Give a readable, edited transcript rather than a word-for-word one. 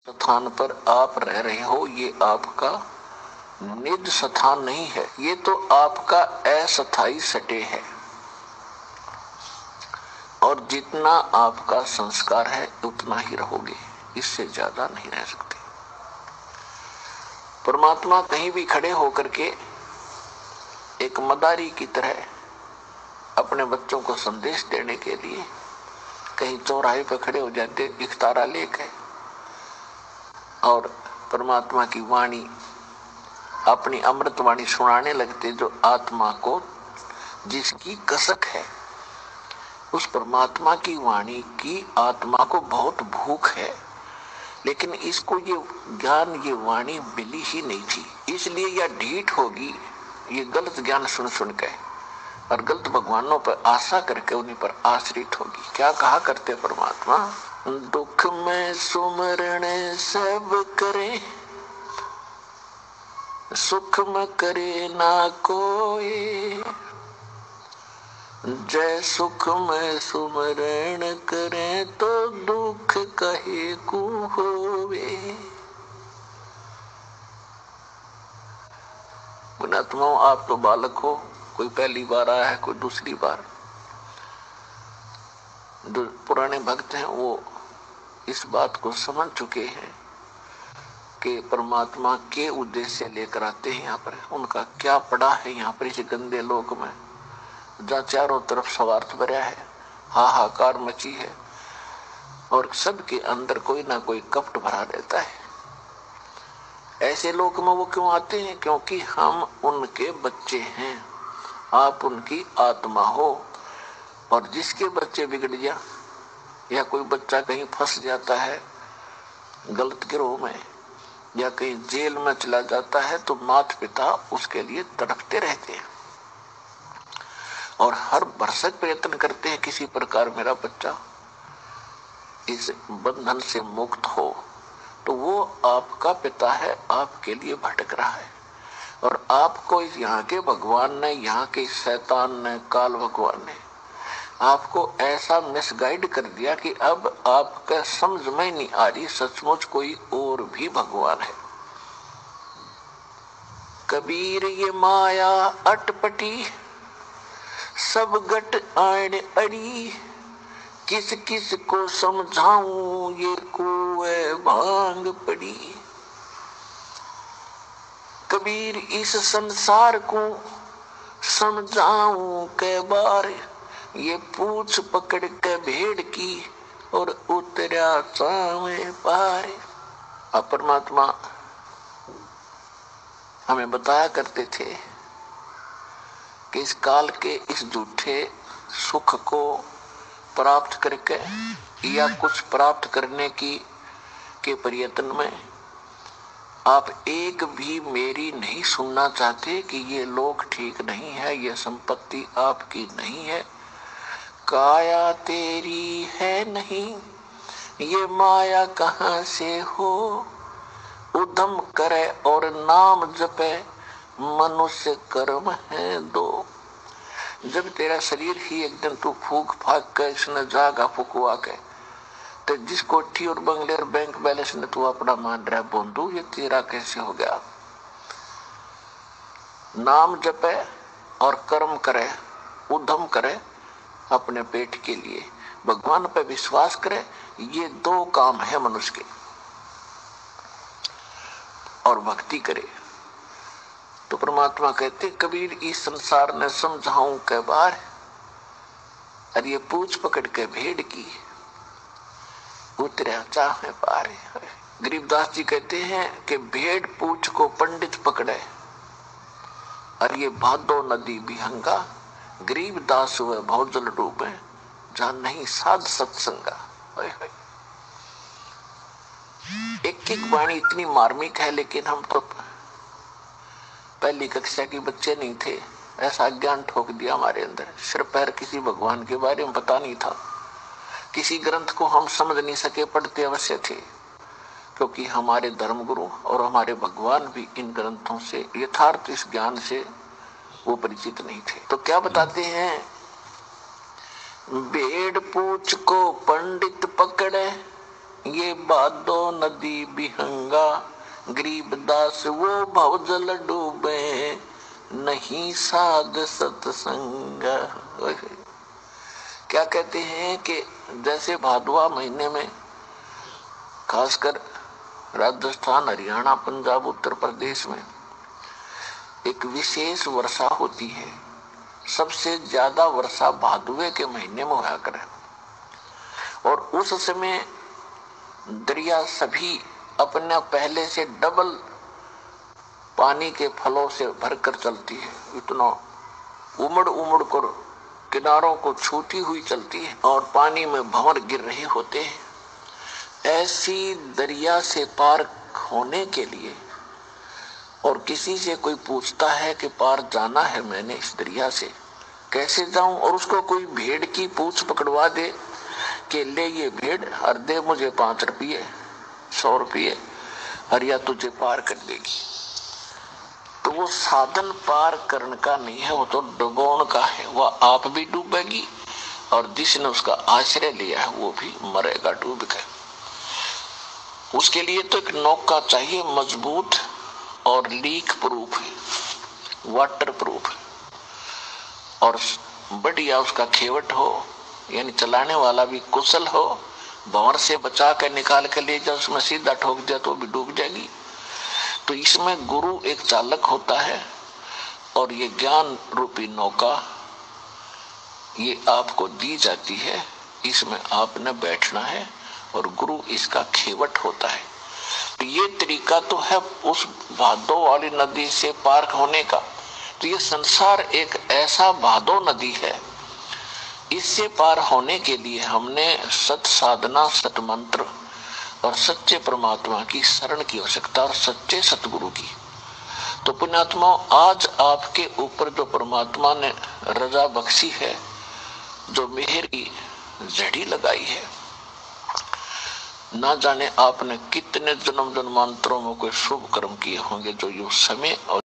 स्थान पर आप रह रहे हो ये आपका निज स्थान नहीं है, ये तो आपका अस्थायी सटे है। और जितना आपका संस्कार है उतना ही रहोगे, इससे ज्यादा नहीं रह सकते। परमात्मा कहीं भी खड़े होकर के एक मदारी की तरह अपने बच्चों को संदेश देने के लिए कहीं चौराहे पर खड़े हो जाते इफ्तारा लेकर और परमात्मा की वाणी, अपनी अमृत वाणी सुनाने लगते, जो आत्मा को जिसकी कसक है। उस परमात्मा की वाणी की आत्मा को बहुत भूख है, लेकिन इसको ये ज्ञान, ये वाणी मिली ही नहीं थी, इसलिए यह ढीठ होगी। ये गलत ज्ञान सुन सुन के और गलत भगवानों पर आशा करके उन्हीं पर आश्रित होगी। क्या कहा करते परमात्मा, दुख में सुमरण सब करे, सुख में करे ना कोई, जय सुख में सुमरण करे तो दुख कहे को होवे। पुण्यात्माओं, आप तो बालक हो, कोई पहली बार आया है, कोई दूसरी बार। जो पुराने भक्त हैं वो इस बात को समझ चुके हैं कि परमात्मा के उद्देश्य लेकर आते हैं यहाँ पर। उनका क्या पड़ा है यहाँ पर इस गंदे लोक में, जहाँ चारों तरफ स्वार्थ भरा है, हाहाकार मची है और सबके अंदर कोई ना कोई कपट भरा रहता है। ऐसे लोक में वो क्यों आते हैं? क्योंकि हम उनके बच्चे हैं, आप उनकी आत्मा हो। और जिसके बच्चे बिगड़ गया या कोई बच्चा कहीं फंस जाता है गलत गिरोह में या कहीं जेल में चला जाता है तो माता पिता उसके लिए तड़पते रहते हैं और हर भरसक प्रयत्न करते हैं किसी प्रकार मेरा बच्चा इस बंधन से मुक्त हो। तो वो आपका पिता है, आपके लिए भटक रहा है और आपको इस यहाँ के भगवान ने, यहाँ के शैतान ने, काल भगवान ने आपको ऐसा मिसगाइड कर दिया कि अब आपका समझ में नहीं आ रही सचमुच कोई और भी भगवान है। कबीर ये माया अटपटी, सब गट आड़ अड़ी, किस किस को समझाऊं ये कुएं भांग पड़ी। कबीर इस संसार को समझाऊं के बार, ये पूछ पकड़ के भेड़ की और उतरा सावे पार। अब परमात्मा हमें बताया करते थे कि इस काल के इस झूठे सुख को प्राप्त करके या कुछ प्राप्त करने के प्रयत्न में आप एक भी मेरी नहीं सुनना चाहते कि ये लोग ठीक नहीं है, ये संपत्ति आपकी नहीं है, काया तेरी है नहीं, ये माया कहाँ से हो। उद्यम करे और नाम जपे, मनुष्य कर्म है दो। जब तेरा शरीर ही एक दिन तू फूक फाक के इसने जागा फुकवा के, तो जिस कोठी और बंगले और बैंक बैलेंस ने तू अपना मान रहा बोंदू, ये तेरा कैसे हो गया। नाम जपे और कर्म करे, उद्यम करे अपने पेट के लिए, भगवान पर विश्वास करे, ये दो काम है मनुष्य के। और भक्ति करे। तो परमात्मा कहते कबीर इस संसार ने समझाऊं के बार, और ये पूछ पकड़ के भेड़ की उतरा चाहे पार। गरीबदास जी कहते हैं कि भेड़ पूछ को पंडित पकड़े और ये भादो नदी विहंगा, गरीबदास हुए भौजल डूबे, जहां नहीं साध सत्संगा। एक एक वाणी इतनी मार्मिक है, लेकिन हम तो पहली कक्षा के बच्चे नहीं थे, ऐसा ज्ञान ठोक दिया हमारे अंदर। सिर पैर किसी भगवान के बारे में पता नहीं था, किसी ग्रंथ को हम समझ नहीं सके, पढ़ते अवश्य थे, क्योंकि हमारे धर्मगुरु और हमारे भगवान भी इन ग्रंथों से, यथार्थ इस ज्ञान से वो परिचित नहीं थे। तो क्या बताते हैं, भेड़ पूछ को पंडित पकड़े ये भादो नदी बिहंगा, गरीबदास वो भवजल डूबे, नहीं साध सत्संग। क्या कहते हैं कि जैसे भादवा महीने में खासकर राजस्थान, हरियाणा, पंजाब, उत्तर प्रदेश में एक विशेष वर्षा होती है। सबसे ज्यादा वर्षा भादवे के महीने में होया करे और उस समय दरिया सभी अपने पहले से डबल पानी के फलों से भरकर चलती है। इतना उमड़ उमड़ कर किनारों को छूती हुई चलती है और पानी में भंवर गिर रहे होते हैं। ऐसी दरिया से पार होने के लिए और किसी से कोई पूछता है कि पार जाना है मैंने इस दरिया से, कैसे जाऊं, और उसको कोई भेड़ की पूंछ पकड़वा दे कि ले ये भेड़ और दे मुझे 5 रुपये 100 रुपये हरिया तुझे पार कर देगी, तो वो साधन पार करने का नहीं है, वो तो डुबोन का है। वह आप भी डूबेगी और जिसने उसका आश्रय लिया है वो भी मरेगा डूब कर। उसके लिए तो एक नौका चाहिए, मजबूत और लीक प्रूफ है, वाटर प्रूफ है, और बढ़िया उसका खेवट हो, यानी चलाने वाला भी कुशल हो, भंवर से बचा कर निकाल कर ले जाए, उसमें सीधा ठोक दिया तो भी डूब जाएगी। तो इसमें गुरु एक चालक होता है और ये ज्ञान रूपी नौका ये आपको दी जाती है, इसमें आपने बैठना है और गुरु इसका खेवट होता है। तो ये तरीका तो है उस भादो वाली नदी से पार होने का। तो ये संसार एक ऐसा भादो नदी है, इससे पार होने के लिए हमने सत साधना, सत मंत्र और सच्चे परमात्मा की शरण की आवश्यकता और सच्चे सतगुरु की। तो पुण्यात्मा, आज आपके ऊपर जो परमात्मा ने रजा बख्शी है, जो मेहर की झड़ी लगाई है, ना जाने आपने कितने जन्म जन्मांतरों में कोई शुभ कर्म किए होंगे जो यो समय और